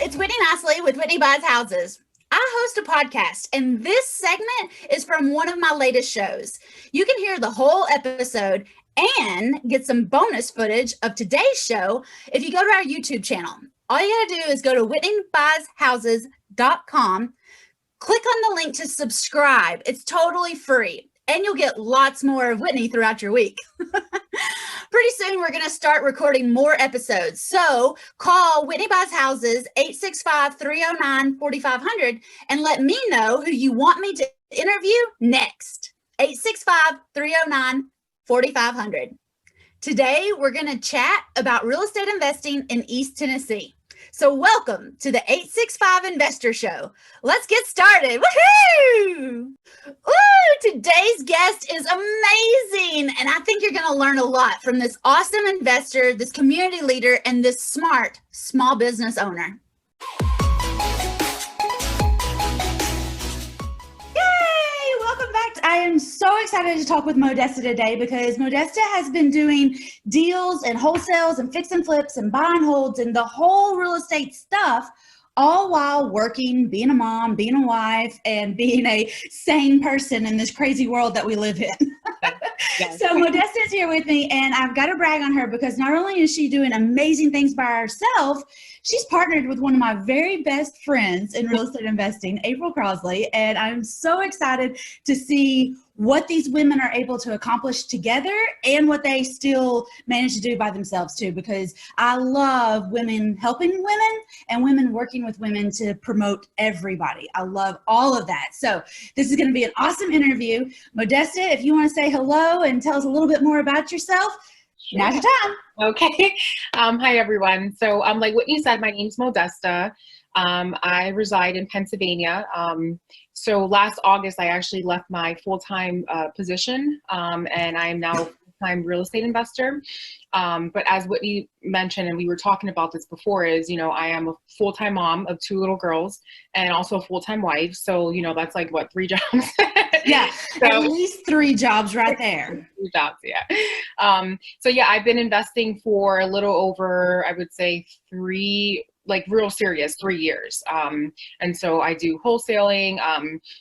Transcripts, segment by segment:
It's Whitney Nicely with Whitney Buys Houses. I host a podcast, and this segment is from one of my latest shows. You can hear the whole episode and get some bonus footage of today's show if you go to our YouTube channel. All you gotta do is go to WhitneyBuysHouses.com, click on the link to subscribe. It's totally free, and you'll get lots more of Whitney throughout your week. Pretty soon, we're going to start recording more episodes. So call Whitney Buys Houses 865-309-4500 and let me know who you want me to interview next. 865-309-4500. Today, we're going to chat about real estate investing in East Tennessee. So welcome to the 865 Investor Show. Let's get started. Woohoo! Ooh, today's guest is amazing. And I think you're going to learn a lot from this awesome investor, this community leader, and this smart small business owner. I am so excited to talk with Modesta today because Modesta has been doing deals and wholesales and fix and flips and buy and holds and the whole real estate stuff, all while working, being a mom, being a wife, and being a sane person in this crazy world that we live in. Yes. So Modesta is here with me, and I've got to brag on her because not only is she doing amazing things by herself, she's partnered with one of my very best friends in real estate investing, April Crosley, and I'm so excited to see what these women are able to accomplish together and what they still manage to do by themselves too, because I love women helping women and women working with women to promote everybody. I love all of that. So this is going to be an awesome interview. Modesta, if you want to say hello and tell us a little bit more about yourself, now's your time. Okay. Hi, everyone. So like Whitney said, my name's Modesta. I reside in Pennsylvania. So last August, I actually left my full-time position, and I am now a full-time real estate investor. But as Whitney mentioned, and we were talking about this before, is, I am a full-time mom of 2 little girls and also a full-time wife. So, that's like, what, 3 jobs? Yeah, so, at least 3 jobs right there. 3 jobs, yeah. So yeah, I've been investing for a little over, I would say 3, like real serious 3 years. And so I do wholesaling,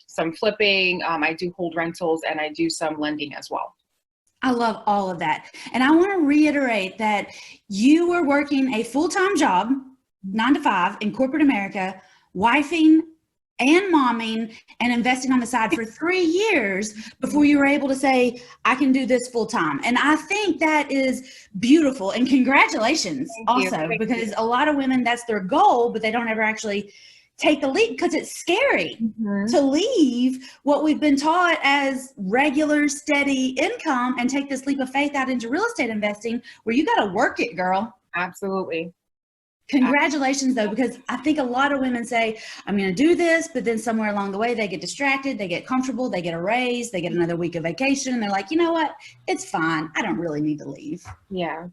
some flipping, I do hold rentals, and I do some lending as well. I love all of that. And I want to reiterate that you were working a full-time job, 9 to 5 in corporate America, wifing and momming and investing on the side for 3 years before you were able to say, I can do this full time. And I think that is beautiful. And congratulations also, because a lot of women, that's their goal, but they don't ever actually take the leap because it's scary to leave what we've been taught as regular, steady income and take this leap of faith out into real estate investing where you got to work it, girl. Absolutely. Congratulations, though, because I think a lot of women say, I'm going to do this, but then somewhere along the way, they get distracted, they get comfortable, they get a raise, they get another week of vacation, and they're like, you know what? It's fine. I don't really need to leave. Yeah,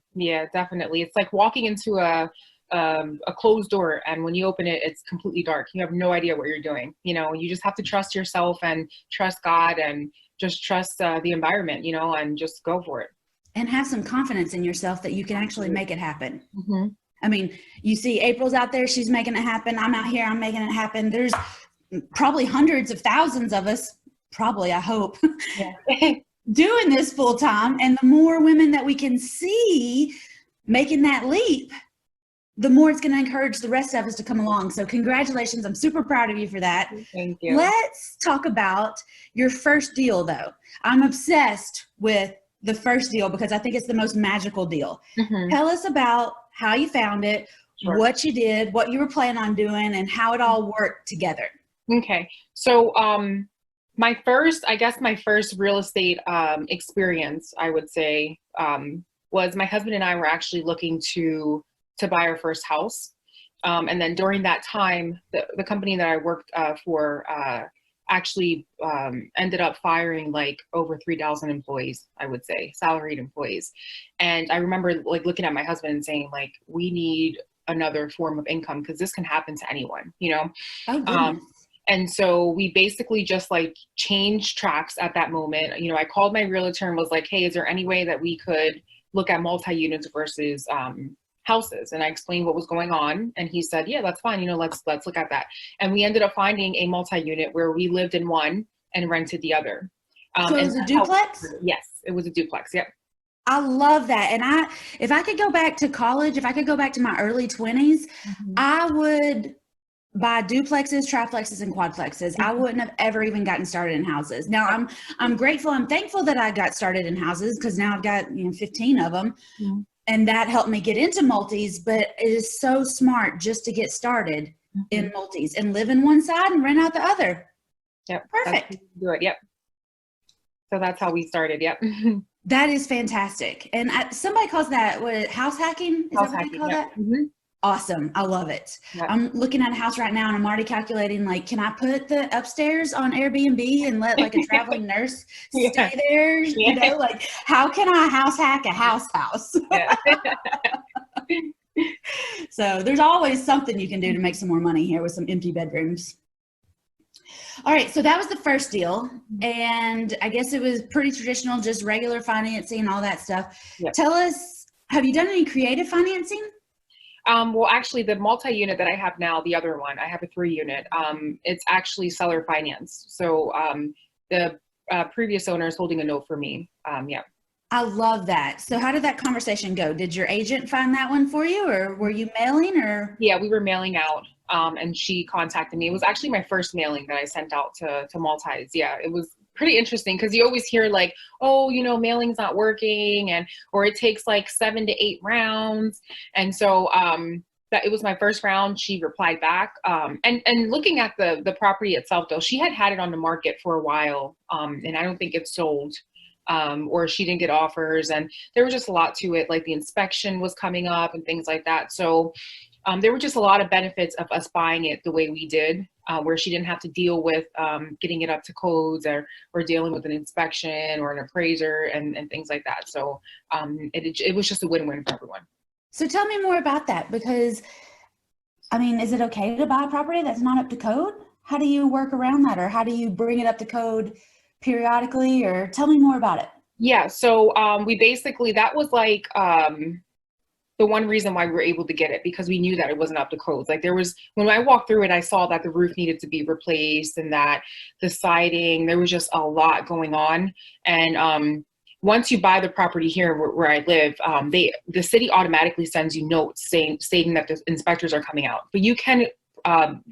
definitely. It's like walking into a closed door, and when you open it, it's completely dark. You have no idea what you're doing. You just have to trust yourself and trust God and just trust the environment, and just go for it. And have some confidence in yourself that you can actually make it happen. I mean, you see April's out there, she's making it happen. I'm out here, I'm making it happen. There's probably hundreds of thousands of us, probably, I hope, doing this full time. And the more women that we can see making that leap, the more it's going to encourage the rest of us to come along. So congratulations. I'm super proud of you for that. Thank you. Let's talk about your first deal, though. I'm obsessed with the first deal because I think it's the most magical deal. Tell us about how you found it, what you did, what you were planning on doing, and how it all worked together. Okay. So my first real estate experience, I would say, was my husband and I were actually looking to buy our first house. And then during that time, the company that I worked for actually ended up firing like over 3,000 employees, I would say, salaried employees. And I remember like looking at my husband and saying, like, we need another form of income because this can happen to anyone, Oh, and so we basically just like changed tracks at that moment. I called my realtor and was like, hey, is there any way that we could look at multi-units versus houses. And I explained what was going on. And he said, yeah, that's fine. Let's look at that. And we ended up finding a multi-unit where we lived in one and rented the other. So it was a duplex? Yes, it was a duplex. Yep. I love that. And if I could go back to college, if I could go back to my early 20s, I would buy duplexes, triplexes, and quadplexes. I wouldn't have ever even gotten started in houses. Now I'm grateful. I'm thankful that I got started in houses, because now I've got 15 of them, and that helped me get into multis. But it is so smart just to get started in multis and live in one side and rent out the other. Yep. Perfect. Do it. Yep. So that's how we started. Yep. That is fantastic. And somebody calls that house hacking? Is house that what hacking, they call yep. that? Awesome. I love it. Yep. I'm looking at a house right now and I'm already calculating, like, can I put the upstairs on Airbnb and let like a traveling nurse stay there? Like, how can I house hack a house? So there's always something you can do to make some more money here with some empty bedrooms. All right. So that was the first deal. And I guess it was pretty traditional, just regular financing, all that stuff. Yep. Tell us, have you done any creative financing? Well, actually, the multi-unit that I have now, the other one, I have a 3-unit. It's actually seller finance. So the previous owner is holding a note for me. Yeah. I love that. So how did that conversation go? Did your agent find that one for you, or were you mailing? Or yeah, we were mailing out, and she contacted me. It was actually my first mailing that I sent out to multis. Yeah, it was pretty interesting, because you always hear like, oh, mailing's not working, or it takes like 7 to 8 rounds. And so that it was my first round. She replied back, and looking at the property itself, though, she had it on the market for a while, and I don't think it sold. Or she didn't get offers, and there was just a lot to it. Like the inspection was coming up and things like that. So there were just a lot of benefits of us buying it the way we did, where she didn't have to deal with getting it up to codes, or dealing with an inspection or an appraiser and things like that. So it was just a win-win for everyone. So tell me more about that, because I mean, is it okay to buy a property that's not up to code? How do you work around that, or how do you bring it up to code periodically? Or tell me more about it. Yeah. So we basically, that was like the one reason why we were able to get it, because we knew that it wasn't up to codes. Like when I walked through it, I saw that the roof needed to be replaced and that the siding, there was just a lot going on. And once you buy the property here where I live, the city automatically sends you notes stating that the inspectors are coming out, but you can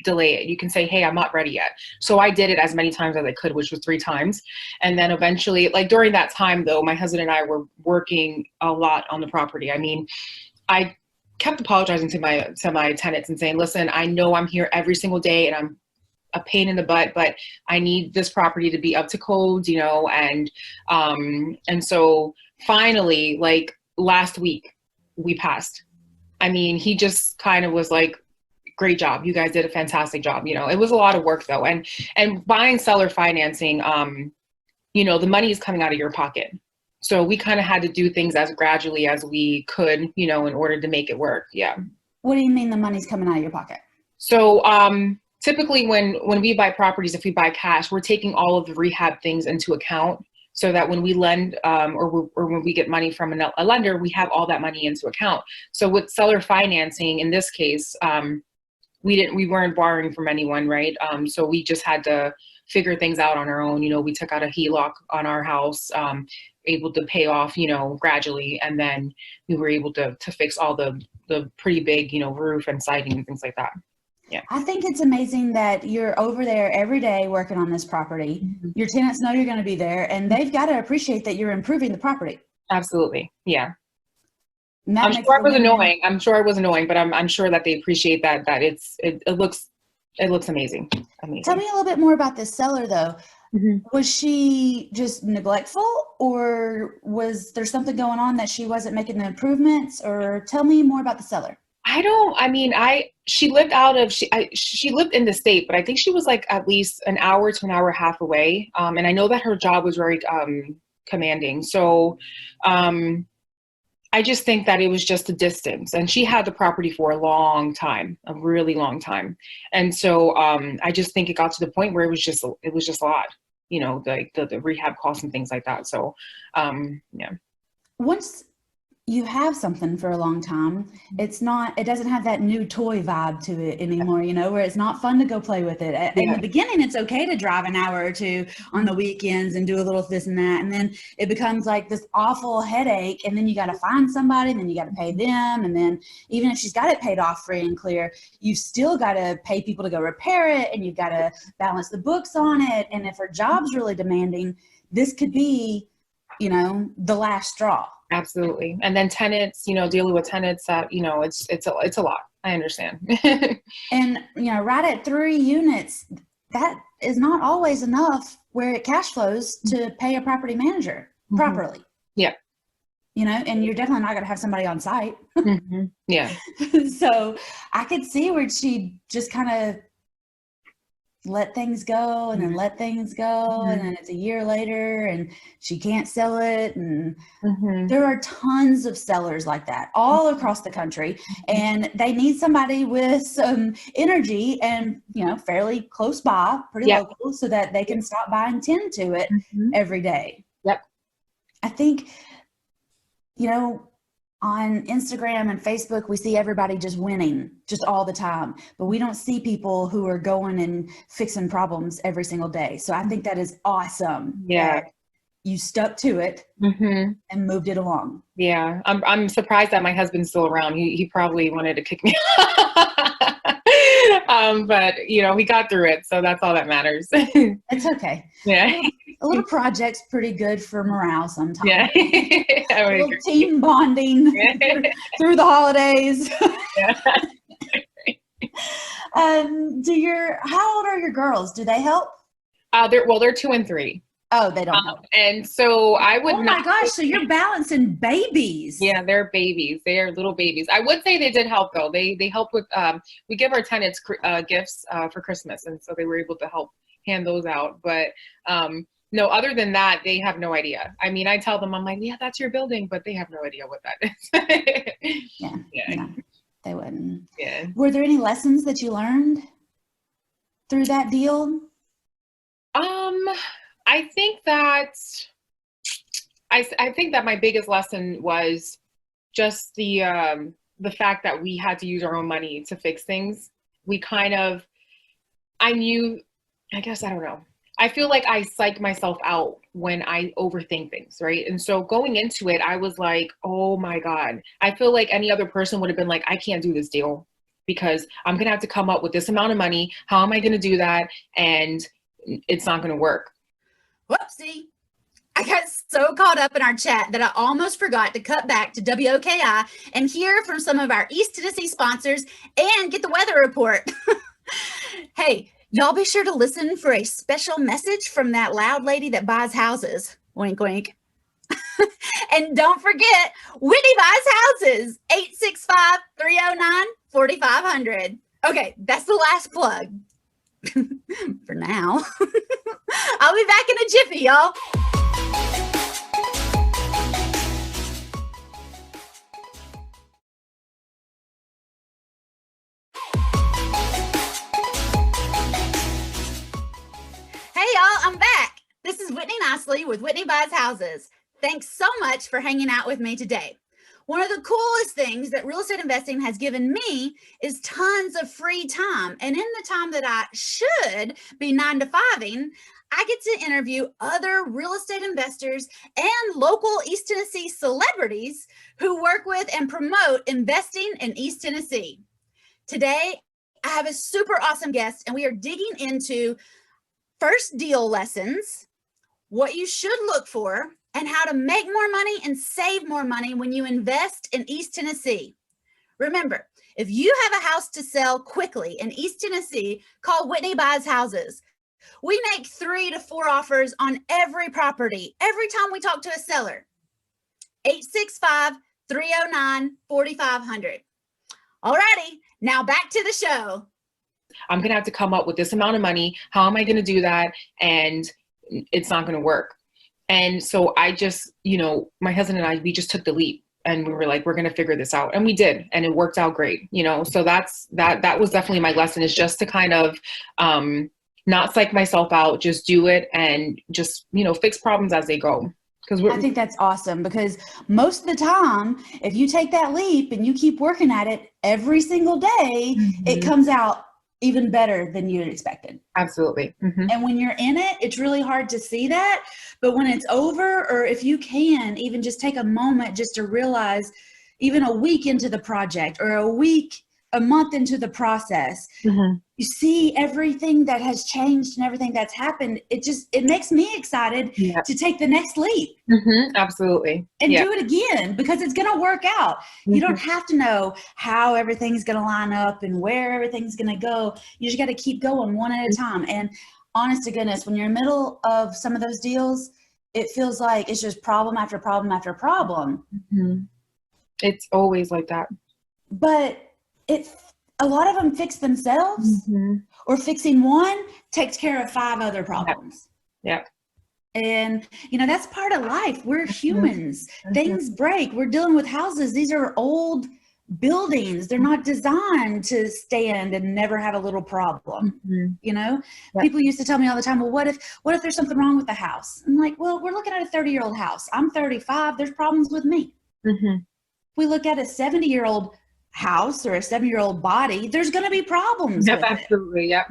delay it. You can say, hey, I'm not ready yet. So I did it as many times as I could, which was 3 times. And then eventually, like during that time though, my husband and I were working a lot on the property. I mean, I kept apologizing to my tenants and saying, listen, I know I'm here every single day and I'm a pain in the butt, but I need this property to be up to codes, and so finally, like last week, we passed. I mean, he just kind of was like, great job. You guys did a fantastic job. It was a lot of work though. And buying seller financing, the money is coming out of your pocket. So we kind of had to do things as gradually as we could, in order to make it work. Yeah. What do you mean the money's coming out of your pocket? So typically when we buy properties, if we buy cash, we're taking all of the rehab things into account, so that when we lend or when we get money from a lender, we have all that money into account. So with seller financing, in this case, we weren't borrowing from anyone, right? So we just had to figure things out on our own. We took out a Heloc on our house, able to pay off, gradually. And then we were able to fix all the pretty big, roof and siding and things like that. Yeah. I think it's amazing that you're over there every day working on this property. Mm-hmm. Your tenants know you're going to be there, and they've got to appreciate that you're improving the property. Absolutely. Yeah. I'm sure I was annoying, but I'm sure that they appreciate that it looks amazing. Tell me a little bit more about this seller though. Mm-hmm. Was she just neglectful, or was there something going on that she wasn't making the improvements? Or tell me more about the seller. She lived in the state, but I think she was like at least an hour to an hour and a half away. And I know that her job was very commanding. So I just think that it was just the distance, and she had the property for a long time, a really long time. And so I just think it got to the point where it was just a lot, like the rehab costs and things like that. So yeah. Once you have something for a long time. It doesn't have that new toy vibe to it anymore, where it's not fun to go play with it. In the beginning, it's okay to drive an hour or two on the weekends and do a little this and that. And then it becomes like this awful headache. And then you got to find somebody, and then you got to pay them. And then even if she's got it paid off free and clear, you've still got to pay people to go repair it. And you've got to balance the books on it. And if her job's really demanding, this could be, the last straw. Absolutely. And then tenants, dealing with tenants that, it's a lot. I understand. And, right at 3 units, that is not always enough where it cash flows to pay a property manager properly. Yeah. And you're definitely not going to have somebody on site. Yeah. So I could see where she just kind of let things go and then let things go. And then it's a year later and she can't sell it. And there are tons of sellers like that all across the country. And they need somebody with some energy and, fairly close by, pretty local, so that they can stop by and tend to it every day. Yep. I think, on Instagram and Facebook, we see everybody just winning just all the time, but we don't see people who are going and fixing problems every single day. So I think that is awesome. Yeah. You stuck to it and moved it along. Yeah. I'm surprised that my husband's still around. He probably wanted to kick me but we got through it. So that's all that matters. It's okay. Yeah. A little project's pretty good for morale sometimes. Yeah. A little team bonding through the holidays. Yeah. How old are your girls? Do they help? They're 2 and 3. Oh, they don't help. And so I would. Oh my gosh! So you're balancing babies. Yeah, they're babies. They are little babies. I would say they did help though. They help with. We give our tenants gifts for Christmas, and so they were able to help hand those out. But no, other than that, they have no idea. I mean, I tell them, I'm like, yeah, that's your building, but they have no idea what that is. Yeah, they wouldn't. Yeah. Were there any lessons that you learned through that deal? I think that my biggest lesson was just the fact that we had to use our own money to fix things. I don't know. I feel like I psych myself out when I overthink things, right? And so going into it, I was like, oh my God. I feel like any other person would have been like, I can't do this deal because I'm going to have to come up with this amount of money. How am I going to do that? And it's not going to work. Whoopsie. I got so caught up in our chat that I almost forgot to cut back to WOKI and hear from some of our East Tennessee sponsors and get the weather report. Hey, y'all be sure to listen for a special message from that loud lady that buys houses. Wink, wink. And don't forget, Whitney buys houses. 865-309-4500. Okay, that's the last plug. For now. I'll be back in a jiffy, y'all. Hey, y'all, I'm back. This is Whitney Nicely with Whitney Buys Houses. Thanks so much for hanging out with me today. One of the coolest things that real estate investing has given me is tons of free time. And in the time that I should be 9-to-5ing, I get to interview other real estate investors and local East Tennessee celebrities who work with and promote investing in East Tennessee. Today, I have a super awesome guest, and we are digging into first deal lessons, what you should look for, and how to make more money and save more money when you invest in East Tennessee. Remember, if you have a house to sell quickly in East Tennessee, call Whitney Buys Houses. We make 3 to 4 offers on every property every time we talk to a seller. 865-309-4500. Alrighty, now back to the show. I'm going to have to come up with this amount of money. How am I going to do that? And it's not going to work. And so I just, my husband and I, we just took the leap and we were like, we're going to figure this out. And we did. And it worked out great. So that was definitely my lesson, is just to kind of not psych myself out, just do it and just, fix problems as they go. Because I think that's awesome, because most of the time, if you take that leap and you keep working at it every single day, it comes out even better than you had expected. Absolutely. And when you're in it, it's really hard to see that. But when it's over, or if you can even just take a moment just to realize, even a week into the project or a month into the process, you see everything that has changed and everything that's happened. It makes me excited to take the next leap. Absolutely. And do it again, because it's going to work out. You don't have to know how everything's going to line up and where everything's going to go. You just got to keep going one at a time. And honest to goodness, when you're in the middle of some of those deals, it feels like it's just problem after problem after problem. It's always like that. But a lot of them fix themselves, or fixing one takes care of 5 other problems. Yeah. And, that's part of life. We're humans. Things break. We're dealing with houses. These are old buildings. They're not designed to stand and never have a little problem. People used to tell me all the time, well, what if there's something wrong with the house? I'm like, well, we're looking at a 30-year-old house. I'm 35. There's problems with me. We look at a 70-year-old house or a 70-year-old body, there's going to be problems with absolutely. It.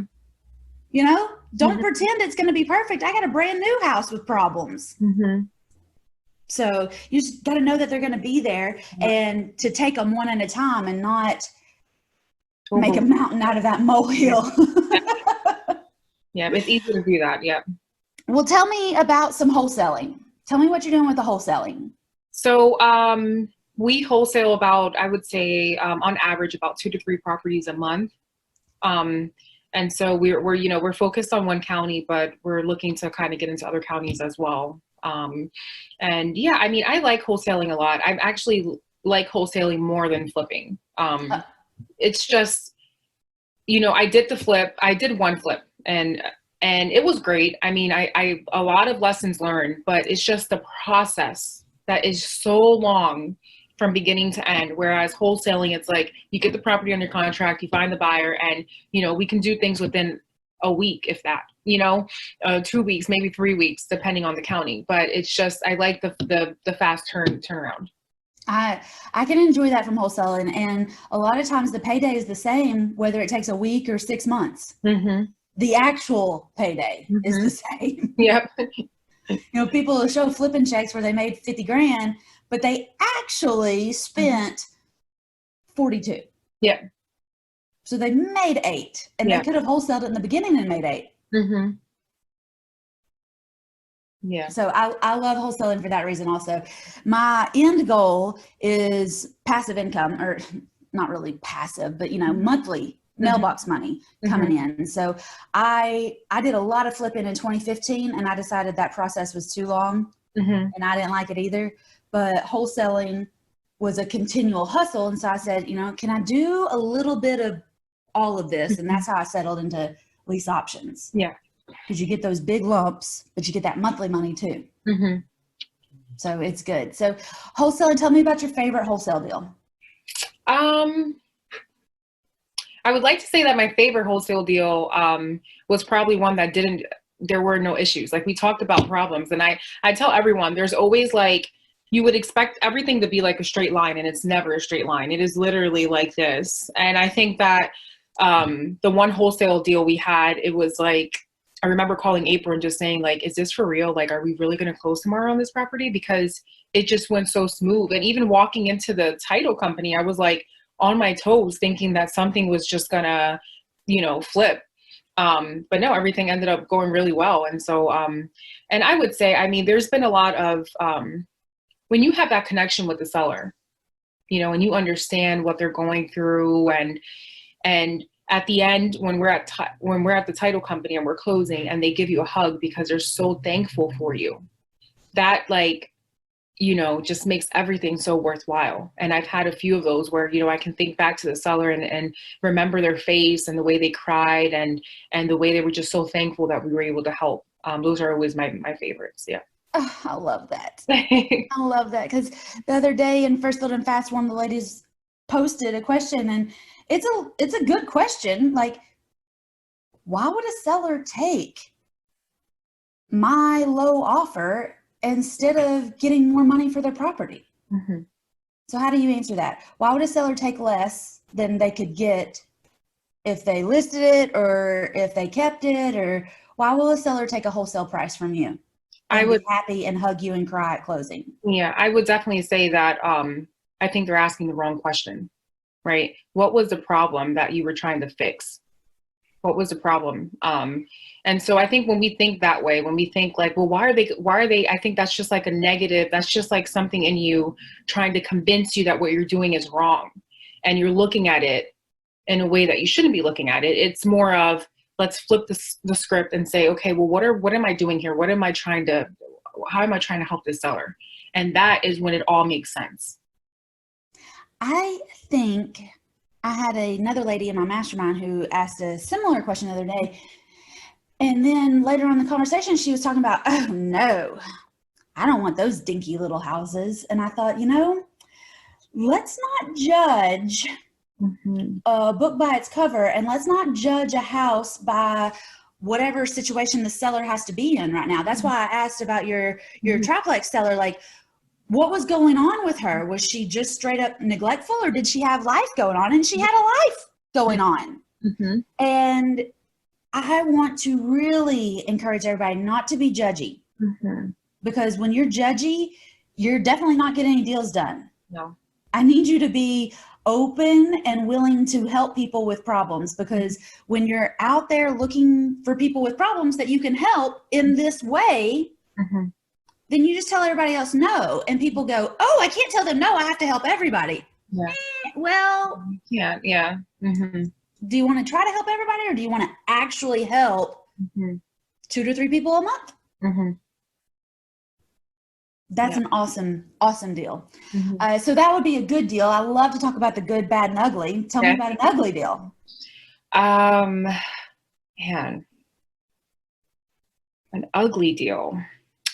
Don't pretend it's going to be perfect. I got a brand new house with problems. So you just got to know that they're going to be there, and to take them one at a time and not make a mountain out of that molehill. Yeah, it's easy to do that. Yeah. Well, tell me about some wholesaling. Tell me what you're doing with the wholesaling. So, we wholesale about, I would say, on average, about 2 to 3 properties a month. And so we're focused on one county, but we're looking to kind of get into other counties as well. And yeah, I mean, I like wholesaling a lot. I actually like wholesaling more than flipping. It's just, I did one flip, and it was great. I mean, I a lot of lessons learned, but it's just the process that is so long from beginning to end. Whereas wholesaling, it's like you get the property under contract, you find the buyer, and we can do things within a week, if that, 2 weeks, maybe 3 weeks, depending on the county. But it's just, I like the fast turnaround. I can enjoy that from wholesaling, and a lot of times the payday is the same whether it takes a week or 6 months. The actual payday is the same. Yep. People will show flipping checks where they made 50 grand, but they actually spent 42. Yeah. So they made 8, and they could have wholesaled it in the beginning and made 8. Yeah. So I love wholesaling for that reason also. My end goal is passive income, or not really passive, but monthly mailbox money coming in. So I did a lot of flipping in 2015, and I decided that process was too long, and I didn't like it either. But wholesaling was a continual hustle, and so I said, can I do a little bit of all of this? And that's how I settled into lease options. Yeah. Because you get those big lumps, but you get that monthly money too. So it's good. So wholesaling, tell me about your favorite wholesale deal. I would like to say that my favorite wholesale deal was probably one that there were no issues. Like, we talked about problems, and I tell everyone, there's always, like, you would expect everything to be like a straight line, and it's never a straight line. It is literally like this. And I think that the one wholesale deal we had, it was like, I remember calling April and just saying, like, is this for real? Like, are we really going to close tomorrow on this property? Because it just went so smooth. And even walking into the title company, I was like on my toes thinking that something was just gonna, flip. But no, everything ended up going really well. And so, and I would say, I mean, there's been a lot of, when you have that connection with the seller, and you understand what they're going through, and at the end, when we're at the title company and we're closing, and they give you a hug because they're so thankful for you, that, like, just makes everything so worthwhile. And I've had a few of those where, I can think back to the seller and remember their face and the way they cried and the way they were just so thankful that we were able to help. Those are always my favorites. Yeah. Oh, I love that. I love that, because the other day in First Build and Fast, one of the ladies posted a question, and it's a good question. Like, why would a seller take my low offer instead of getting more money for their property. Mm-hmm. So how do you answer that? Why would a seller take less than they could get if they listed it or if they kept it? Or why will a seller take a wholesale price from you and be happy and hug you and cry at closing? Yeah, I would definitely say that I think they're asking the wrong question, right? What was the problem that you were trying to fix? What was the problem? And so I think when we think that way, when we think like, well, why are they, I think that's just like a negative. That's just like something in you trying to convince you that what you're doing is wrong. And you're looking at it in a way that you shouldn't be looking at it. It's more of, let's flip the script and say, okay, well, what am I doing here? how am I trying to help this seller? And that is when it all makes sense. I think I had another lady in my mastermind who asked a similar question the other day. And then later on in the conversation, she was talking about, oh no, I don't want those dinky little houses. And I thought, let's not judge a book by its cover, and let's not judge a house by whatever situation the seller has to be in right now. That's why I asked about your triplex seller, like, what was going on with her? Was she just straight up neglectful, or did she have life going on? And she had a life going on. Mm-hmm. And I want to really encourage everybody not to be judgy, because when you're judgy, you're definitely not getting any deals done. No. I need you to be open and willing to help people with problems, because when you're out there looking for people with problems that you can help in this way, then you just tell everybody else no. And people go, oh, I can't tell them no. I have to help everybody. Yeah. Well, yeah. Yeah. Mm-hmm. Do you want to try to help everybody, or do you want to actually help 2 to 3 people a month? That's an awesome deal. So that would be a good deal. I love to talk about the good, bad, and ugly. Tell me about an ugly deal. Man, an ugly deal.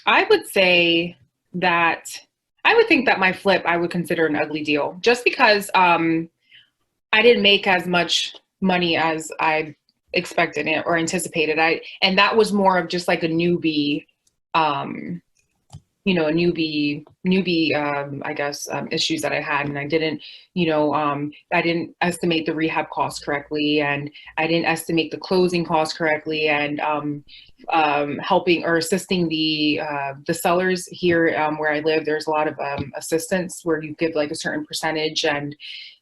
I would think that my flip, I would consider an ugly deal, just because I didn't make as much money as I expected or anticipated. And that was more of just like a newbie, I guess, issues that I had. And I didn't, I didn't estimate the rehab costs correctly, and I didn't estimate the closing costs correctly, and helping or assisting the sellers here where I live. There's a lot of assistance where you give like a certain percentage, and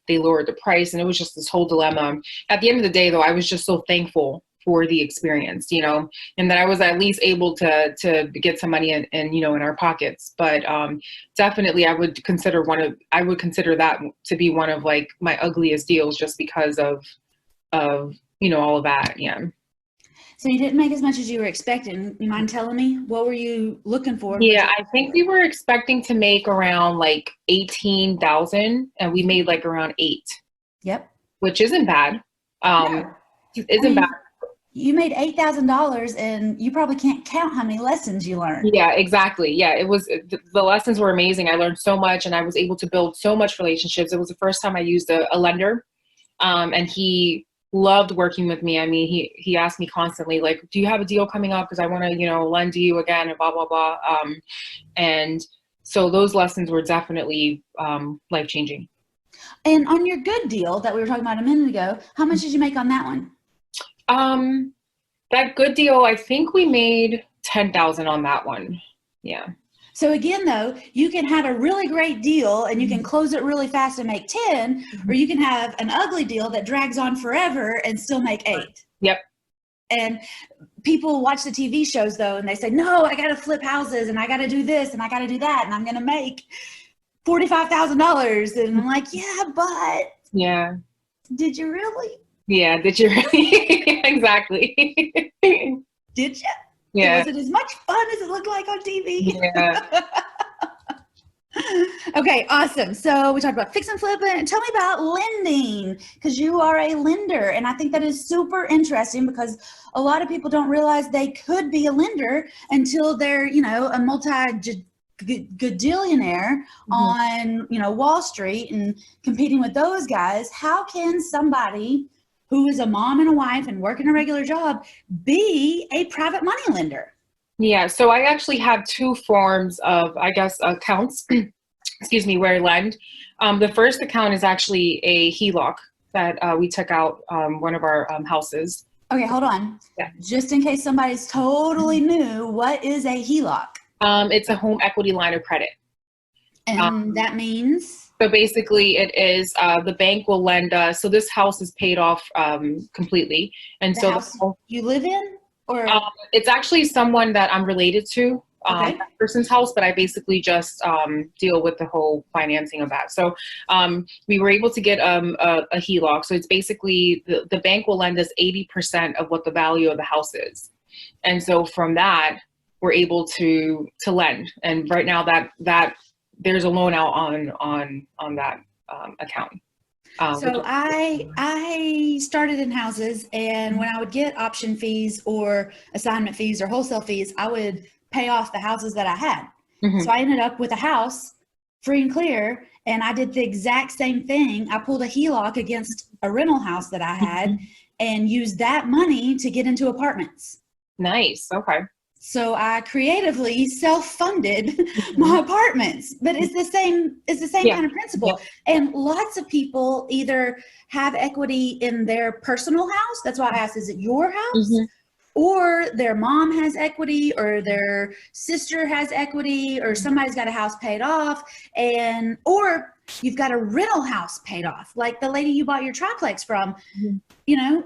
they lowered the price, and it was just this whole dilemma. At the end of the day, though, I was just so thankful for the experience, and that I was at least able to get some money in our pockets. But definitely I would consider that to be one of like my ugliest deals, just because of all of that. Yeah. So you didn't make as much as you were expecting. You mind telling me, what were you looking for? Yeah, I think we were expecting to make around like 18,000, and we made like around 8. Yep. Which isn't bad. No. Bad. You made $8,000, and you probably can't count how many lessons you learned. Yeah, exactly. Yeah, it was, the lessons were amazing. I learned so much, and I was able to build so much relationships. It was the first time I used a lender, and he loved working with me. I mean, he asked me constantly, like, do you have a deal coming up? Because I want to, lend to you again, and blah, blah, blah. And so those lessons were definitely life-changing. And on your good deal that we were talking about a minute ago, how much did you make on that one? That good deal, I think we made 10,000 on that one. Yeah. So again, though, you can have a really great deal and you can close it really fast and make 10, or you can have an ugly deal that drags on forever and still make 8. Yep. And people watch the TV shows, though, and they say, no, I got to flip houses, and I got to do this, and I got to do that, and I'm going to make $45,000. And I'm like, yeah, but did you really? Yeah, did you really? Exactly. Did you? Yeah. Was it as much fun as it looked like on TV? Yeah. Okay, awesome. So we talked about fix and flip. Tell me about lending, because you are a lender. And I think that is super interesting, because a lot of people don't realize they could be a lender until they're, a multi-gajillionaire on, Wall Street and competing with those guys. How can somebody who is a mom and a wife and working a regular job be a private money lender? Yeah, so I actually have two forms of, I guess, accounts, excuse me, where I lend. The first account is actually a Heloc that we took out one of our houses. Okay, hold on. Yeah. Just in case somebody's totally new, what is a HELOC? It's a home equity line of credit. And that means? So basically, it is the bank will lend us. So this house is paid off completely, and The so house you live in? Or it's actually someone that I'm related to, okay. that person's house, but I basically just deal with the whole financing of that. So we were able to get a HELOC. So it's basically the bank will lend us 80% of what the value of the house is, and so from that we're able to lend. And right now that there's a loan out on that account. So I started in houses, and when I would get option fees or assignment fees or wholesale fees, I would pay off the houses that I had. Mhm. So I ended up with a house free and clear, and I did the exact same thing. I pulled a HELOC against a rental house that I had and used that money to get into apartments. Nice. Okay. So I creatively self-funded my apartments, but it's the same Yeah. kind of principle. And lots of people either have equity in their personal house. That's why I asked, is it your house? Mhm. Or their mom has equity, or their sister has equity, or somebody's got a house paid off, or you've got a rental house paid off, like the lady you bought your triplex from. You know,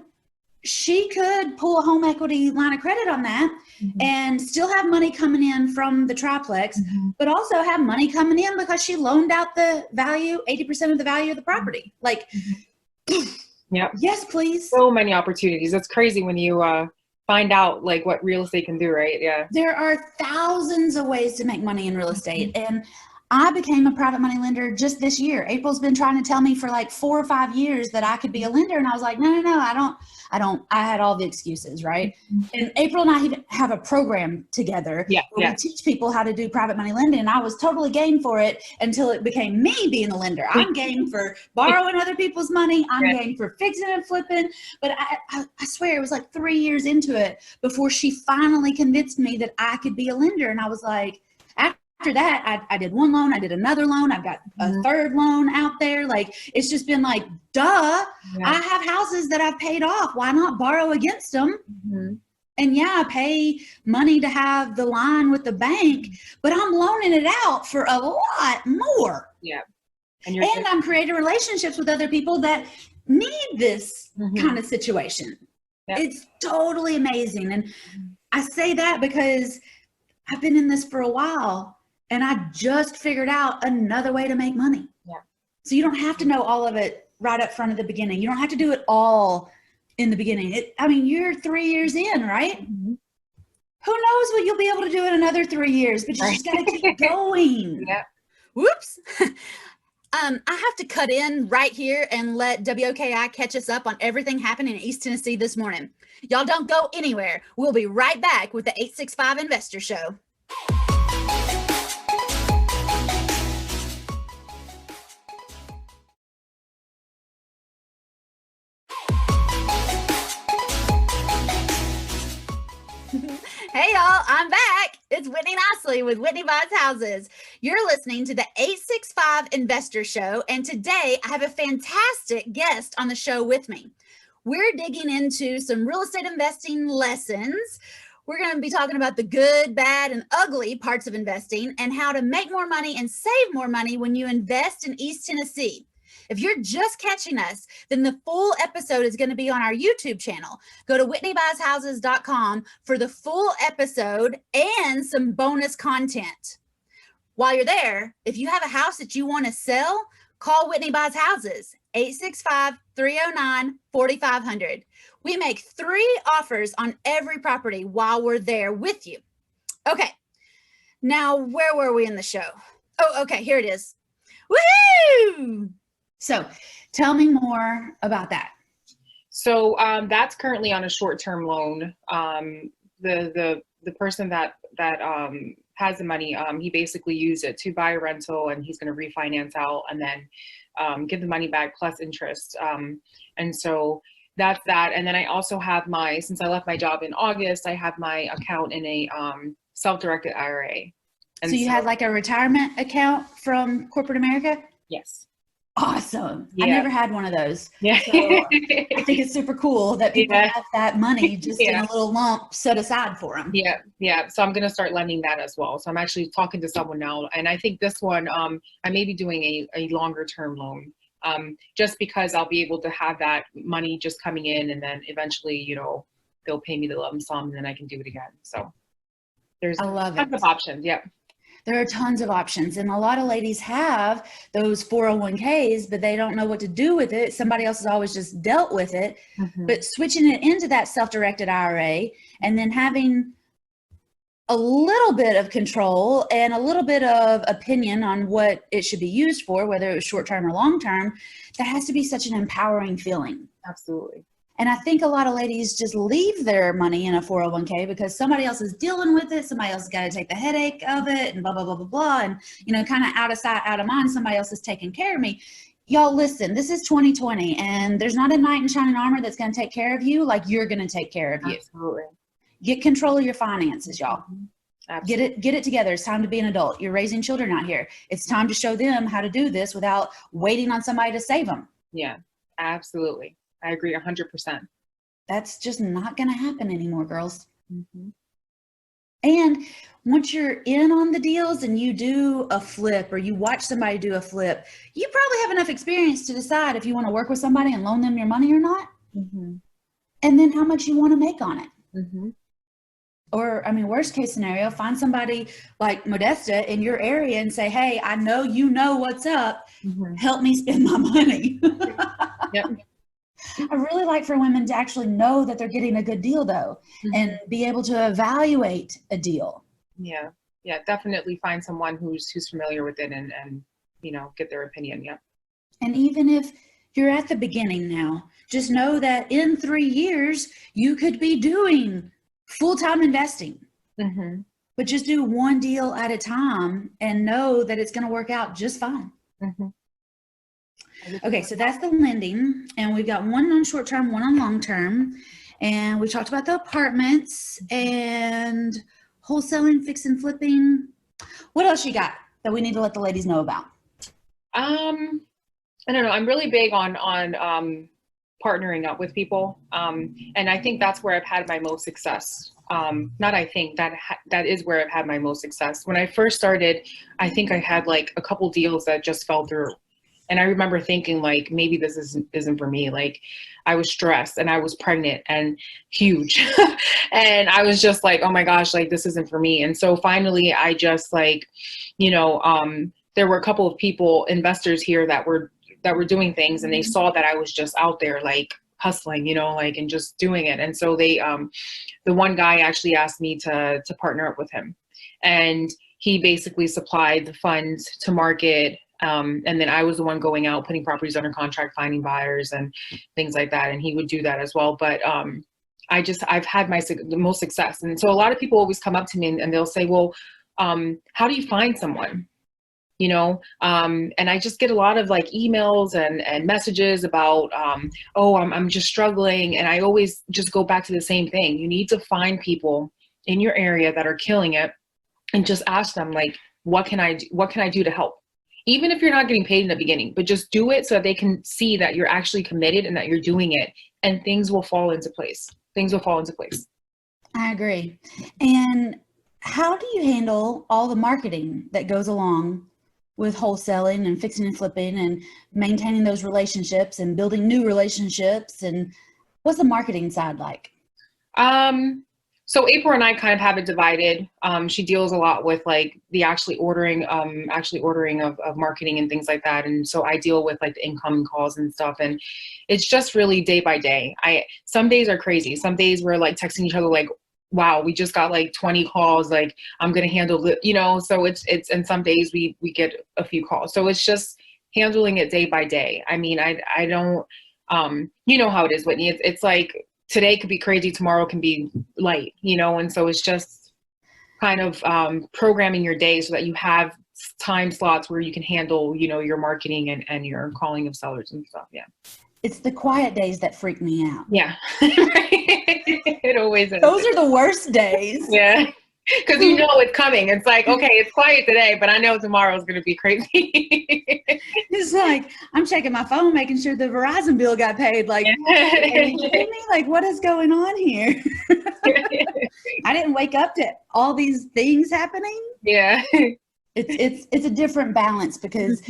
she could pull a home equity line of credit on that and still have money coming in from the triplex, but also have money coming in because she loaned out the value, 80% of the value of the property. Like, Yep. yes, please. So many opportunities. That's crazy when you find out like what real estate can do, right? Yeah. There are thousands of ways to make money in real estate. And I became a private money lender just this year. April's been trying to tell me for like 4 or 5 years that I could be a lender. And I was like, no, I had all the excuses, right? And April and I even have a program together where we teach people how to do private money lending. And I was totally game for it until it became me being the lender. I'm game for borrowing other people's money. I'm game for fixing and flipping. But I swear it was like 3 years into it before she finally convinced me that I could be a lender. And I was like, after that, I did one loan, I did another loan, I've got a third loan out there. Like, it's just been like, duh, I have houses that I've paid off. Why not borrow against them? And I pay money to have the line with the bank, but I'm loaning it out for a lot more. Yeah. And I'm creating relationships with other people that need this kind of situation. It's totally amazing. And I say that because I've been in this for a while, and I just figured out another way to make money. So you don't have to know all of it right up front at the beginning. You don't have to do it all in the beginning. You're 3 years in, right? Who knows what you'll be able to do in another 3 years, but you just got to keep going. Whoops. I have to cut in right here and let WOKI catch us up on everything happening in East Tennessee this morning. Y'all don't go anywhere. We'll be right back with the 865 Investor Show. Hey y'all, I'm back. It's Whitney Nicely with Whitney Buys Houses. You're listening to the 865 Investor Show, and today I have a fantastic guest on the show with me. We're digging into some real estate investing lessons. We're going to be talking about the good, bad, and ugly parts of investing and how to make more money and save more money when you invest in East Tennessee. If you're just catching us, then the full episode is going to be on our YouTube channel. Go to WhitneyBuysHouses.com for the full episode and some bonus content. While you're there, if you have a house that you want to sell, call Whitney Buys Houses, 865-309-4500. We make 3 offers on every property while we're there with you. Okay, now where were we in the show? Oh, okay, here it is. Woohoo! So tell me more about that. So that's currently on a short-term loan. The person that has the money, he basically used it to buy a rental, and he's going to refinance out and then give the money back plus interest. And so that's that. And then I also have since I left my job in August, I have my account in a self-directed IRA. And so you had like a retirement account from corporate America? Yes. Awesome. Yeah. I never had one of those. Yeah. So I think it's super cool that people Yeah. have that money just in a little lump set aside for them. Yeah. Yeah. So I'm going to start lending that as well. So I'm actually talking to someone now. And I think this one, I may be doing a longer term loan, just because I'll be able to have that money just coming in, and then eventually, you know, they'll pay me the lump sum and then I can do it again. So there's I love tons it. of options. Yeah. There are tons of options, and a lot of ladies have those 401ks, but they don't know what to do with it. Somebody else has always just dealt with it. Mm-hmm. But switching it into that self-directed IRA and then having a little bit of control and a little bit of opinion on what it should be used for, whether it was short-term or long-term, that has to be such an empowering feeling. Absolutely. And I think a lot of ladies just leave their money in a 401k because somebody else is dealing with it. Somebody else has got to take the headache of it and blah, blah, blah, blah, blah. And, you know, kind of out of sight, out of mind, somebody else is taking care of me. Y'all listen, this is 2020 and there's not a knight in shining armor that's going to take care of you like you're going to take care of you. Absolutely. Get control of your finances, y'all. Absolutely. Get it together. It's time to be an adult. You're raising children out here. It's time to show them how to do this without waiting on somebody to save them. Yeah, absolutely. I agree 100%. That's just not going to happen anymore, girls. Mm-hmm. And once you're in on the deals and you do a flip or you watch somebody do a flip, you probably have enough experience to decide if you want to work with somebody and loan them your money or not. Mm-hmm. And then how much you want to make on it. Mm-hmm. Or, I mean, worst case scenario, find somebody like Modesta in your area and say, hey, I know you know what's up. Mm-hmm. Help me spend my money. Yep. I really like for women to actually know that they're getting a good deal, though, Mm-hmm. and be able to evaluate a deal. Yeah. Yeah. Definitely find someone who's familiar with it and, you know, get their opinion. Yeah. And even if you're at the beginning now, just know that in 3 years, you could be doing full-time investing, Mm-hmm. but just do one deal at a time and know that it's going to work out just fine. Mm-hmm. Okay, so that's the lending, and we've got one on short-term, one on long-term, and we talked about the apartments and wholesaling, fix and flipping. What else you got that we need to let the ladies know about? I don't know. I'm really big on partnering up with people, and I think that's where I've had my most success. Not I think that is where I've had my most success. When I first started, I think I had like a couple deals that just fell through. And I remember thinking like, maybe this isn't for me. Like I was stressed and I was pregnant and huge. And I was just like, oh my gosh, like this isn't for me. And so finally I just like, you know, there were a couple of people, investors here that were doing things, and they saw that I was just out there like hustling, you know, like, and just doing it. And so they, the one guy actually asked me to partner up with him, and he basically supplied the funds to market. And then I was the one going out, putting properties under contract, finding buyers and things like that. And he would do that as well. But I've had the most success. And so a lot of people always come up to me and they'll say, well, how do you find someone? You know, and I just get a lot of like emails and messages about, oh, I'm just struggling. And I always just go back to the same thing. You need to find people in your area that are killing it and just ask them like, what can I do to help? Even if you're not getting paid in the beginning, but just do it so that they can see that you're actually committed and that you're doing it, and things will fall into place. I agree. And how do you handle all the marketing that goes along with wholesaling and fixing and flipping and maintaining those relationships and building new relationships? And what's the marketing side like? So April and I kind of have it divided. She deals a lot with like the actually ordering of marketing and things like that. And so I deal with like the incoming calls and stuff. And it's just really day by day. Some days are crazy. Some days we're like texting each other like, wow, we just got like 20 calls. Like I'm going to handle it, you know, so it's, and some days we get a few calls. So it's just handling it day by day. I mean, I don't, you know how it is, Whitney. It's like, today could be crazy, tomorrow can be light, you know? And so it's just kind of programming your day so that you have time slots where you can handle, you know, your marketing and your calling of sellers and stuff. Yeah. It's the quiet days that freak me out. Yeah. It always is. Those are the worst days. Yeah. Because you know it's coming. It's like, okay, it's quiet today, but I know tomorrow is going to be crazy. It's like, I'm checking my phone, making sure the Verizon bill got paid. Like, are you kidding me? Like, what is going on here? I didn't wake up to all these things happening. Yeah. It's a different balance because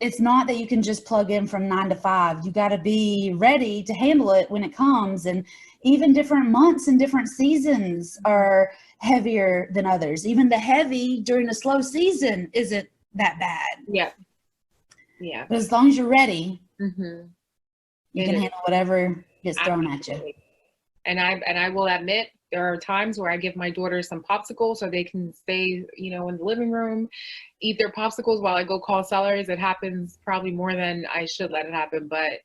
it's not that you can just plug in from 9 to 5. You got to be ready to handle it when it comes. And even different months and different seasons are heavier than others. Even the heavy during a slow season isn't that bad. Yeah. Yeah. But as long as you're ready, you It can is. handle whatever gets thrown at you. Absolutely. And I will admit, there are times where I give my daughters some popsicles so they can stay, in the living room, eat their popsicles while I go call sellers. It happens probably more than I should let it happen, but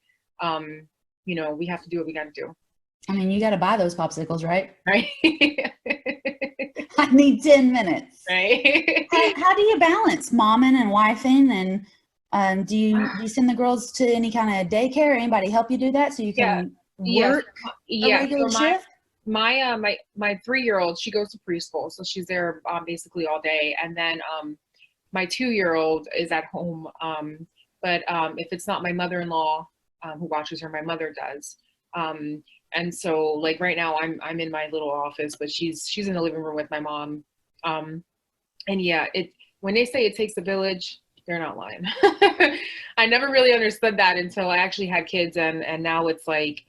we have to do what we got to do. I mean, you got to buy those popsicles, right? Right. I need 10 minutes. Right. How do you balance momming and wifing, and do you send the girls to any kind of daycare? Anybody help you do that so you can work a regular shift? My 3-year-old, she goes to preschool, so she's there basically all day, and then my 2-year-old is at home. But if it's not my mother-in-law who watches her, my mother does. And so, like right now, I'm in my little office, but she's in the living room with my mom. And yeah, when they say it takes a village, they're not lying. I never really understood that until I actually had kids, and now it's like,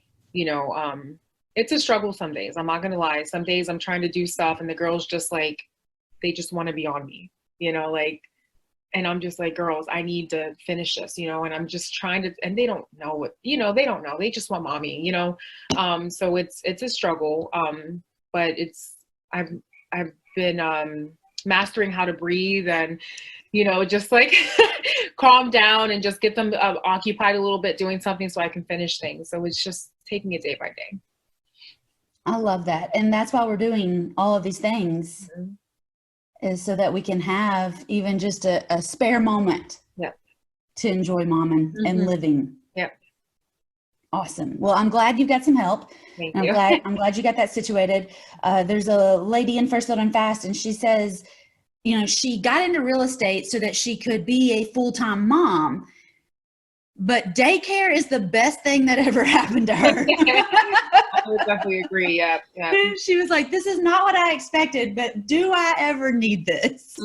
it's a struggle some days. I'm not gonna lie. Some days I'm trying to do stuff and the girls just like, they just want to be on me, and I'm just like, girls, I need to finish this, and I'm just trying to, and they don't know what, they don't know. They just want mommy, so it's a struggle. But I've been mastering how to breathe and, just like calm down and just get them occupied a little bit doing something so I can finish things. So it's just taking it day by day. I love that. And that's why we're doing all of these things, is so that we can have even just a spare moment to enjoy momming and living. Yep. Awesome. Well, I'm glad you got some help. Thank you. I'm glad you got that situated. There's a lady in First Load and Fast, and she says, she got into real estate so that she could be a full-time mom. But daycare is the best thing that ever happened to her. I would definitely agree. Yeah. She was like, this is not what I expected, but do I ever need this?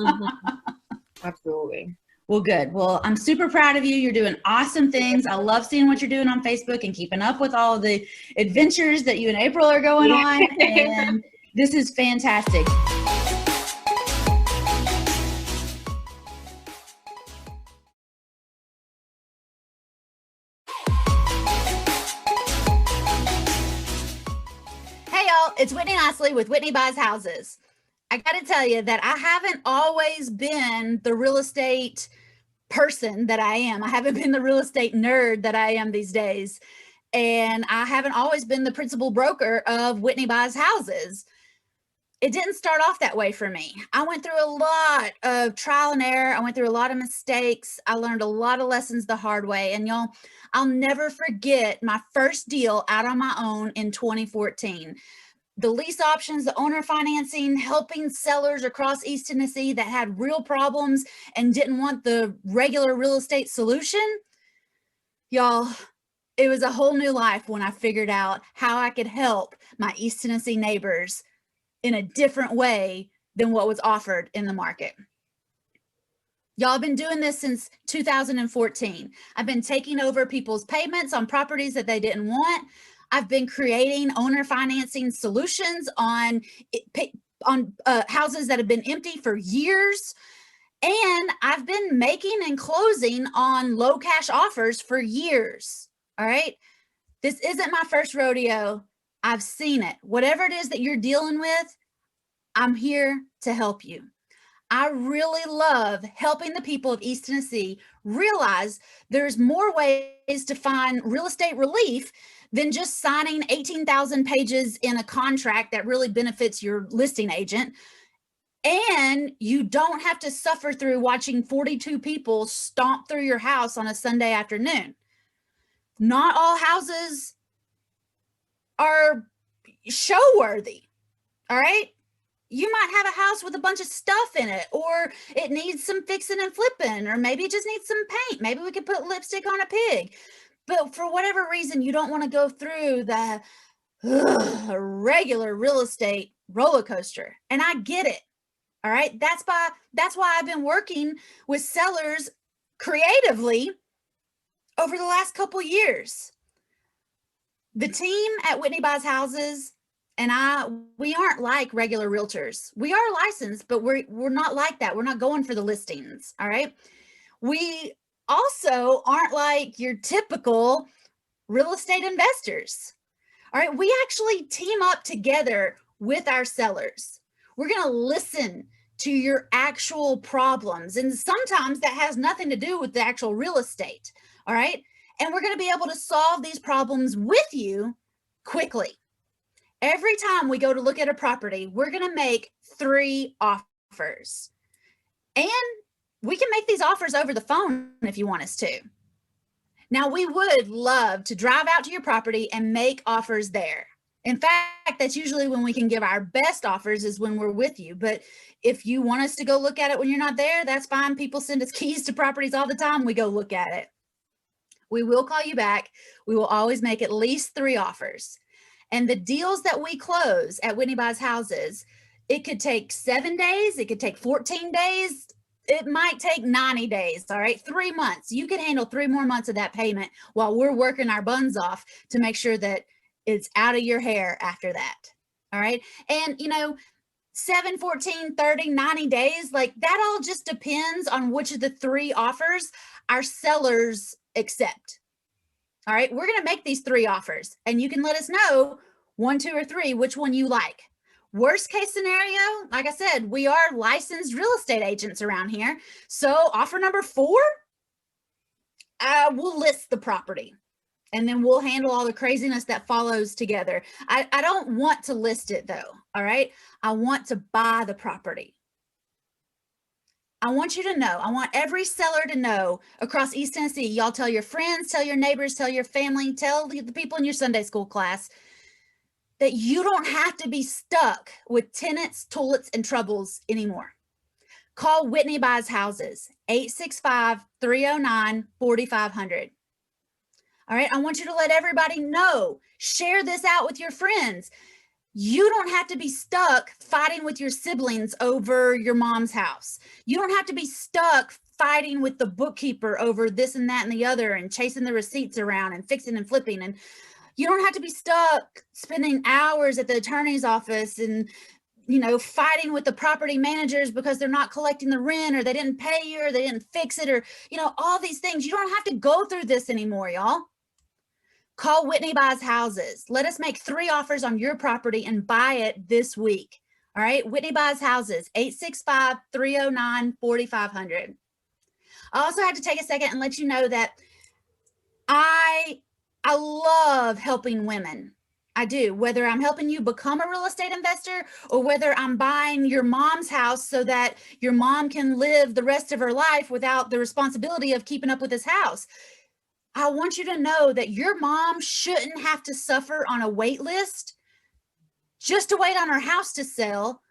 Absolutely. Well, good. Well, I'm super proud of you. You're doing awesome things. I love seeing what you're doing on Facebook and keeping up with all the adventures that you and April are going on. And this is fantastic. It's Whitney Nicely with Whitney Buys Houses. I got to tell you that I haven't always been the real estate person that I am. I haven't been the real estate nerd that I am these days. And I haven't always been the principal broker of Whitney Buys Houses. It didn't start off that way for me. I went through a lot of trial and error. I went through a lot of mistakes. I learned a lot of lessons the hard way. And y'all, I'll never forget my first deal out on my own in 2014. The lease options, the owner financing, helping sellers across East Tennessee that had real problems and didn't want the regular real estate solution. Y'all, it was a whole new life when I figured out how I could help my East Tennessee neighbors in a different way than what was offered in the market. Y'all, I've been doing this since 2014. I've been taking over people's payments on properties that they didn't want. I've been creating owner financing solutions on houses that have been empty for years. And I've been making and closing on low cash offers for years. All right. This isn't my first rodeo. I've seen it. Whatever it is that you're dealing with, I'm here to help you. I really love helping the people of East Tennessee realize there's more ways to find real estate relief than just signing 18,000 pages in a contract that really benefits your listing agent. And you don't have to suffer through watching 42 people stomp through your house on a Sunday afternoon. Not all houses are show worthy. All right. you might have a house with a bunch of stuff in it, or it needs some fixing and flipping, or maybe it just needs some paint. Maybe we could put lipstick on a pig. But for whatever reason, you don't want to go through the regular real estate roller coaster. And I get it. All right. That's why I've been working with sellers creatively over the last couple years. The team at Whitney Buys Houses and we aren't like regular realtors. We are licensed, but we're not like that. We're not going for the listings. All right. We also aren't like your typical real estate investors. All right. We actually team up together with our sellers. We're going to listen to your actual problems. And sometimes that has nothing to do with the actual real estate. All right. And we're going to be able to solve these problems with you quickly. Every time we go to look at a property, we're going to make 3 offers. And we can make these offers over the phone if you want us to. Now, we would love to drive out to your property and make offers there. In fact, that's usually when we can give our best offers, is when we're with you. But if you want us to go look at it when you're not there, that's fine. People send us keys to properties all the time. We go look at it. We will call you back. We will always make at least 3 offers. And the deals that we close at Whitney Buys Houses, it could take 7 days. It could take 14 days. It might take 90 days. All right. 3 months. You can handle 3 more months of that payment while we're working our buns off to make sure that it's out of your hair after that. All right. And 7, 14, 30, 90 days, like that all just depends on which of the 3 offers our sellers accept. All right. We're going to make these 3 offers and you can let us know 1, 2, or 3, which one you like. Worst case scenario, like I said, we are licensed real estate agents around here. So offer number 4, we'll list the property and then we'll handle all the craziness that follows together. I don't want to list it though. All right. I want to buy the property. I want you to know, I want every seller to know across East Tennessee, y'all tell your friends, tell your neighbors, tell your family, tell the people in your Sunday school class that you don't have to be stuck with tenants, toilets, and troubles anymore. Call Whitney Buys Houses, 865-309-4500. All right, I want you to let everybody know. Share this out with your friends. You don't have to be stuck fighting with your siblings over your mom's house. You don't have to be stuck fighting with the bookkeeper over this and that and the other and chasing the receipts around and fixing and flipping. And you don't have to be stuck spending hours at the attorney's office and, fighting with the property managers because they're not collecting the rent or they didn't pay you or they didn't fix it or, all these things. You don't have to go through this anymore, y'all. Call Whitney Buys Houses. Let us make 3 offers on your property and buy it this week. All right. Whitney Buys Houses, 865-309-4500. I also had to take a second and let you know that I love helping women. I do, whether I'm helping you become a real estate investor or whether I'm buying your mom's house so that your mom can live the rest of her life without the responsibility of keeping up with this house. I want you to know that your mom shouldn't have to suffer on a wait list just to wait on her house to sell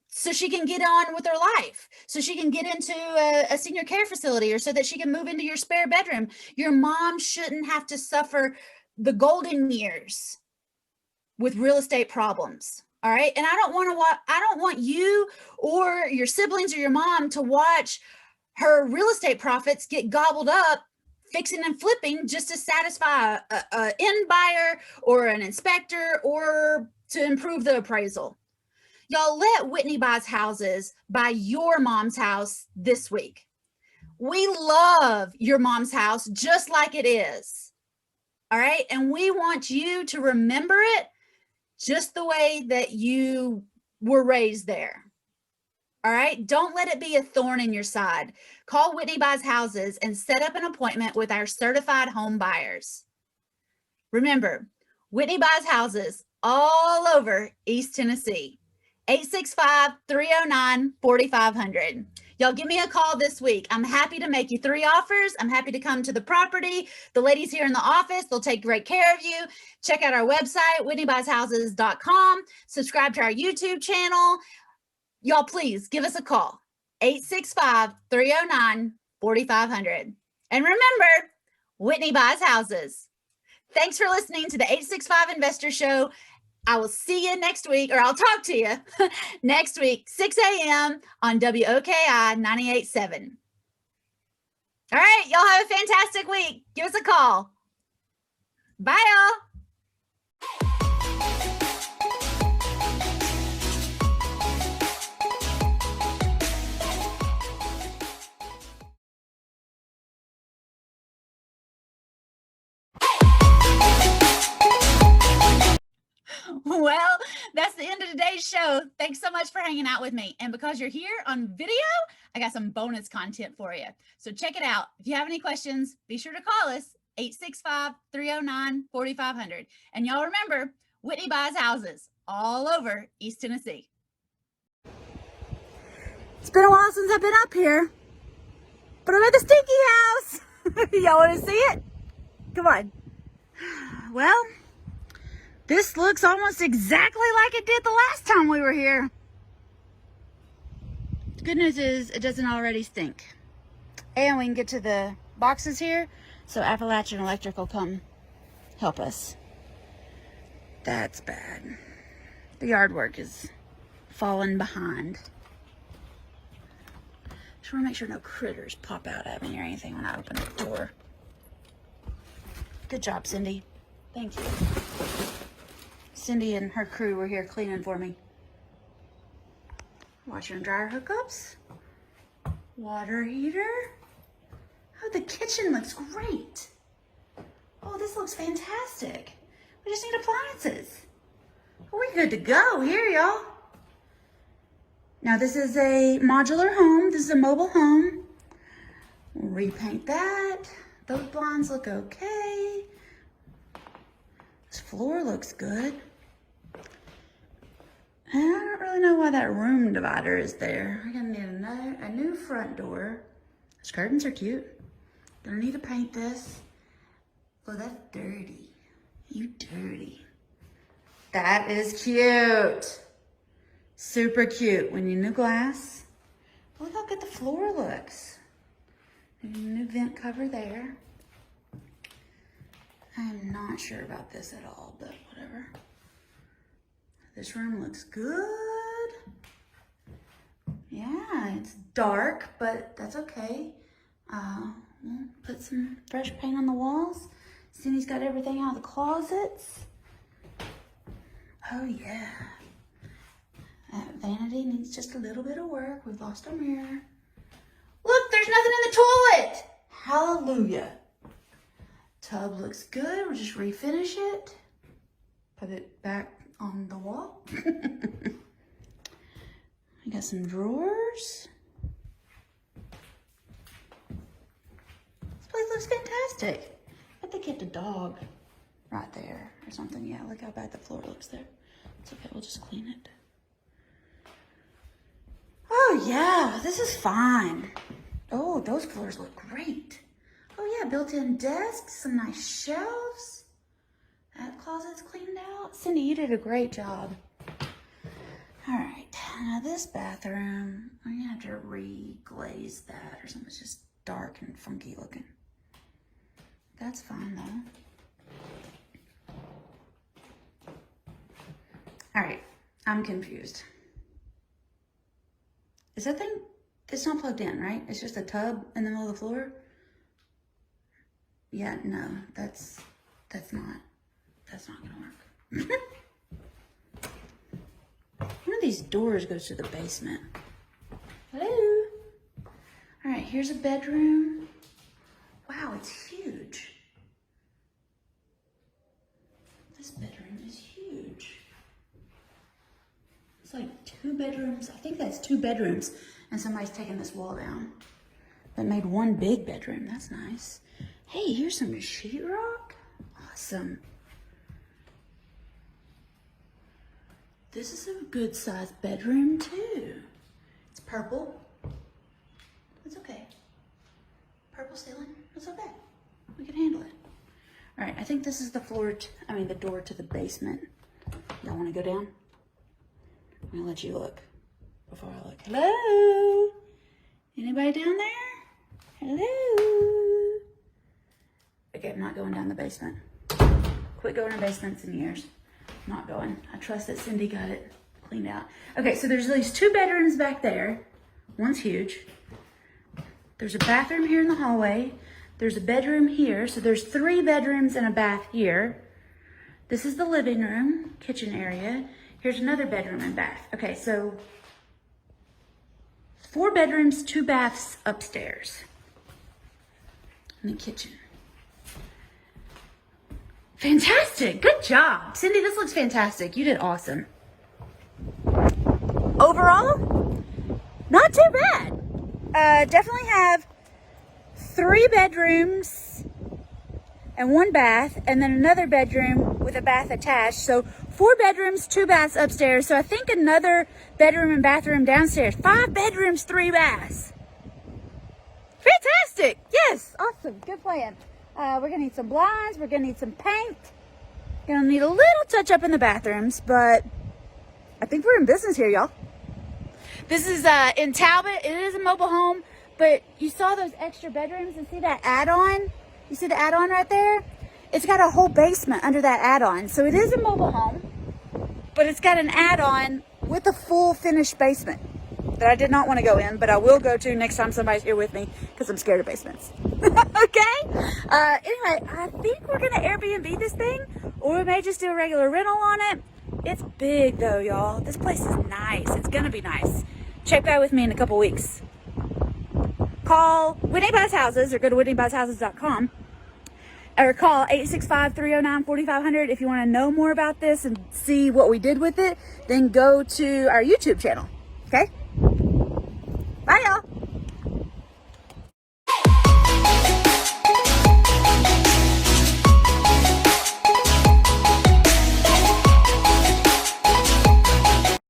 so she can get on with her life, so she can get into a senior care facility or so that she can move into your spare bedroom. Your mom shouldn't have to suffer the golden years with real estate problems. All right. And I don't want you or your siblings or your mom to watch her real estate profits get gobbled up fixing and flipping just to satisfy an end buyer or an inspector or to improve the appraisal. Y'all, let Whitney Buys Houses buy your mom's house this week. We love your mom's house just like it is. All right. And we want you to remember it just the way that you were raised there. All right. Don't let it be a thorn in your side. Call Whitney Buys Houses and set up an appointment with our certified home buyers. Remember, Whitney Buys Houses all over East Tennessee. 865-309-4500. Y'all give me a call this week. I'm happy to make you 3 offers. I'm happy to come to the property. The ladies here in the office, they'll take great care of you. Check out our website, WhitneyBuysHouses.com. Subscribe to our YouTube channel. Y'all, please give us a call, 865-309-4500. And remember, Whitney buys houses. Thanks for listening to the 865 Investor Show. I will see you next week, or I'll talk to you next week, 6 a.m. on WOKI 98.7. All right, y'all have a fantastic week. Give us a call. Bye, y'all. Well, that's the end of today's show. Thanks so much for hanging out with me. And because you're here on video, I got some bonus content for you. So check it out. If you have any questions, be sure to call us, 865-309-4500. And y'all remember, Whitney buys houses all over East Tennessee. It's been a while since I've been up here, but I'm at the stinky house. Y'all want to see it? Come on. Well, this looks almost exactly like it did the last time we were here. The good news is it doesn't already stink. And we can get to the boxes here, so Appalachian Electric will come help us. That's bad. The yard work is falling behind. Just want to make sure no critters pop out at me or anything when I open the door. Good job, Cindy. Thank you. Cindy and her crew were here cleaning for me. Washer and dryer hookups. Water heater. Oh, the kitchen looks great. Oh, this looks fantastic. We just need appliances. We're good to go here, y'all. Now, this is a modular home. This is a mobile home. We'll repaint that. Those blinds look okay. This floor looks good. I don't really know why that room divider is there. I'm gonna need a new front door. Those curtains are cute. Gonna need to paint this. Oh, that's dirty. You dirty. That is cute. Super cute. We need new glass. Look how good the floor looks. New vent cover there. I'm not sure about this at all, but whatever. This room looks good. Yeah, it's dark, but that's okay. We'll put some fresh paint on the walls. Cindy's got everything out of the closets. Oh yeah. That vanity needs just a little bit of work. We've lost our mirror. Look, there's nothing in the toilet. Hallelujah. Tub looks good. We'll just refinish it. Put it back on the wall. We got some drawers. This place looks fantastic. I think they kept a dog right there or something. Yeah, look how bad the floor looks there. It's okay, we'll just clean it. Oh yeah, this is fine. Oh, those floors look great. Oh yeah, built-in desks, some nice shelves. That closet's cleaned out. Cindy, you did a great job. All right, now this bathroom, I'm gonna have to re-glaze that or something. It's just dark and funky looking. That's fine though. All right, I'm confused. Is that thing, it's not plugged in, right? It's just a tub in the middle of the floor? Yeah, no, that's not gonna work. One of these doors goes to the basement. Hello? All right, here's a bedroom. Wow, it's huge. This bedroom is huge. It's like 2 bedrooms. I think that's 2 bedrooms. And somebody's taken this wall down. That made 1 big bedroom. That's nice. Hey, here's some sheetrock. Awesome. This is a good sized bedroom too. It's purple. It's okay. Purple ceiling, it's okay. We can handle it. All right, I think this is the the door to the basement. Y'all want to go down? I'm gonna let you look before I look. Hello? Anybody down there? Hello? Okay, I'm not going down the basement. Quit going to basements in years. Not going. I trust that Cindy got it cleaned out. Okay, so there's these 2 bedrooms back there. One's huge. There's a bathroom here in the hallway. There's a bedroom here. So there's 3 bedrooms and a bath here. This is the living room, kitchen area. Here's another bedroom and bath. Okay, so 4 bedrooms, 2 baths upstairs. In the kitchen. Fantastic. Good job. Cindy, this looks fantastic. You did awesome. Overall, not too bad. Definitely have 3 bedrooms and 1 bath, and then another bedroom with a bath attached. So 4 bedrooms, 2 baths upstairs. So I think another bedroom and bathroom downstairs. 5 bedrooms, 3 baths. Fantastic. Yes. Awesome. Good plan. We're going to need some blinds. We're going to need some paint. Going to need a little touch up in the bathrooms, but I think we're in business here, y'all. This is in Talbot. It is a mobile home, but you saw those extra bedrooms and see that add-on? You see the add-on right there? It's got a whole basement under that add-on. So it is a mobile home, but it's got an add-on with a full finished basement that I did not want to go in, but I will go to next time somebody's here with me because I'm scared of basements. Okay? Anyway, I think we're going to Airbnb this thing, or we may just do a regular rental on it. It's big though, y'all. This place is nice. It's going to be nice. Check back with me in a couple weeks. Call Whitney Buys Houses or go to whitneybuyshouses.com. Or call 865-309-4500 if you want to know more about this and see what we did with it. Then go to our YouTube channel. Okay?